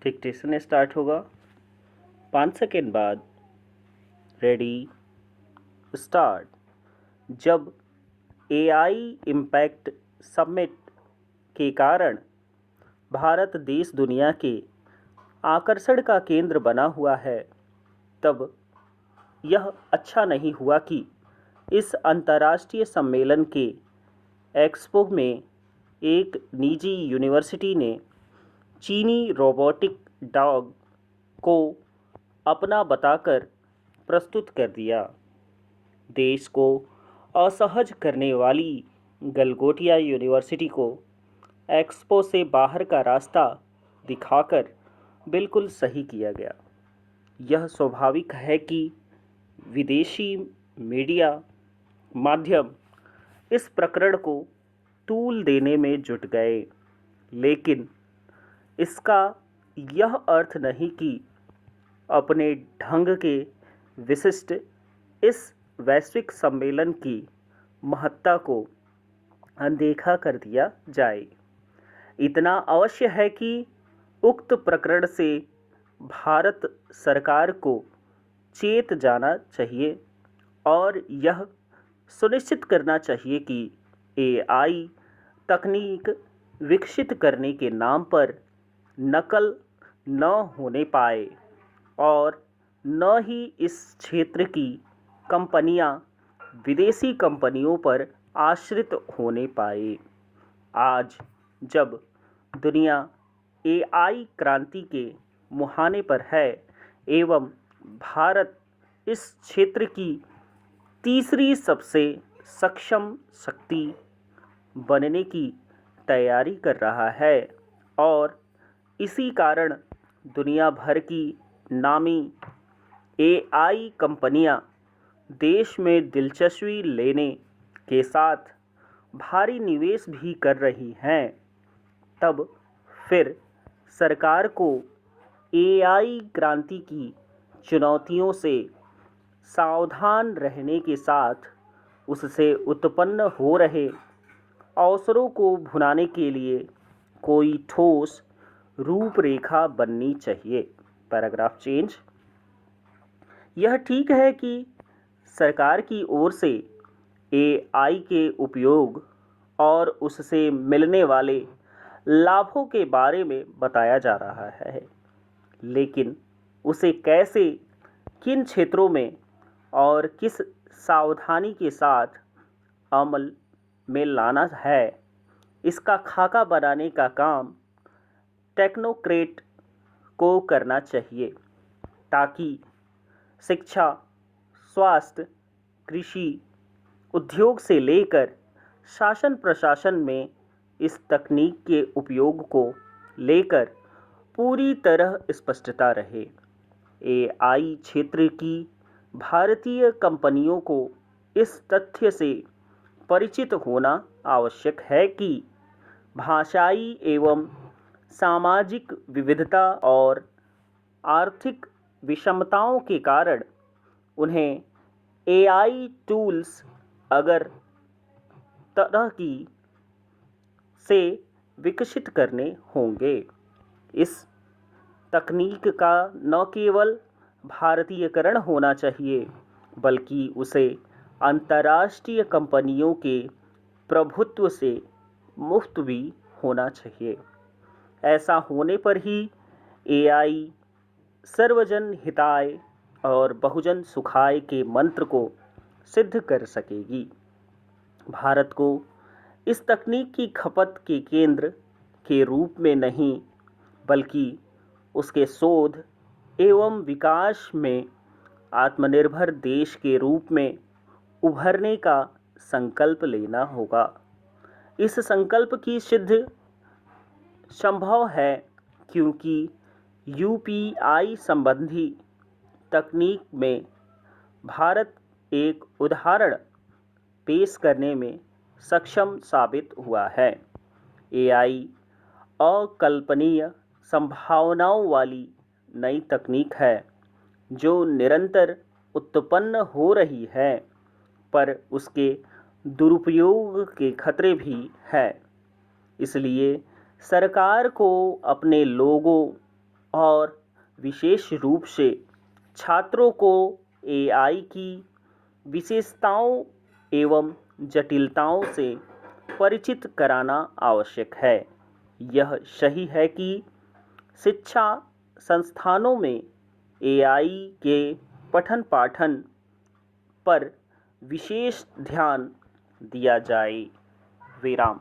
Dictation start होगा 5 second बाद। Ready, start. जब एआई इम्पैक्ट समिट के कारण भारत देश दुनिया के आकर्षण का केंद्र बना हुआ है, तब यह अच्छा नहीं हुआ कि इस अंतर्राष्ट्रीय सम्मेलन के एक्सपो में एक निजी यूनिवर्सिटी ने चीनी रोबोटिक डॉग को अपना बताकर प्रस्तुत कर दिया। देश को असहज करने वाली गलगोटिया यूनिवर्सिटी को एक्सपो से बाहर का रास्ता दिखाकर बिल्कुल सही किया गया। यह स्वाभाविक है कि विदेशी मीडिया माध्यम इस प्रकरण को तूल देने में जुट गए, लेकिन इसका यह अर्थ नहीं कि अपने ढंग के विशिष्ट इस वैश्विक सम्मेलन की महत्ता को अनदेखा कर दिया जाए। इतना अवश्य है कि उक्त प्रकरण से भारत सरकार को चेत जाना चाहिए और यह सुनिश्चित करना चाहिए कि एआई तकनीक विकसित करने के नाम पर नकल न होने पाए और न ही इस क्षेत्र की कंपनियां विदेशी कंपनियों पर आश्रित होने पाए। आज जब दुनिया एआई क्रांति के मुहाने पर है एवं भारत इस क्षेत्र की तीसरी सबसे सक्षम शक्ति बनने की तैयारी कर रहा है और इसी कारण दुनिया भर की नामी एआई कंपनियां देश में दिलचस्पी लेने के साथ भारी निवेश भी कर रही हैं, तब फिर सरकार को एआई क्रांति की चुनौतियों से सावधान रहने के साथ उससे उत्पन्न हो रहे अवसरों को भुनाने के लिए कोई ठोस रूपरेखा बननी चाहिए। Paragraph change. यह ठीक है कि सरकार की ओर से एआई के उपयोग और उससे मिलने वाले लाभों के बारे में बताया जा रहा है, लेकिन उसे कैसे, किन क्षेत्रों में और किस सावधानी के साथ अमल में लाना है, इसका खाका बनाने का काम टेक्नोक्रेट को करना चाहिए, ताकि शिक्षा, स्वास्थ्य, कृषि, उद्योग से लेकर शासन प्रशासन में इस तकनीक के उपयोग को लेकर पूरी तरह स्पष्टता रहे। एआई क्षेत्र की भारतीय कंपनियों को इस तथ्य से परिचित होना आवश्यक है कि भाषाई एवं सामाजिक विविधता और आर्थिक विषमताओं के कारण उन्हें एआई टूल्स अगर तरह की से विकसित करने होंगे। इस तकनीक का न केवल भारतीयकरण होना चाहिए, बल्कि उसे अंतर्राष्ट्रीय कंपनियों के प्रभुत्व से मुक्त भी होना चाहिए। ऐसा होने पर ही एआई सर्वजन हिताय और बहुजन सुखाय के मंत्र को सिद्ध कर सकेगी। भारत को इस तकनीक की खपत के केंद्र के रूप में नहीं, बल्कि उसके शोध एवं विकास में आत्मनिर्भर देश के रूप में उभरने का संकल्प लेना होगा। इस संकल्प की सिद्धि संभव है क्योंकि यूपीआई संबंधी तकनीक में भारत एक उदाहरण पेश करने में सक्षम साबित हुआ है। एआई अकल्पनीय संभावनाओं वाली नई तकनीक है जो निरंतर उत्पन्न हो रही है, पर उसके दुरुपयोग के खतरे भी हैं। इसलिए सरकार को अपने लोगों और विशेष रूप से छात्रों को एआई की विशेषताओं एवं जटिलताओं से परिचित कराना आवश्यक है। यह सही है कि शिक्षा संस्थानों में एआई के पठन पाठन पर विशेष ध्यान दिया जाए। विराम।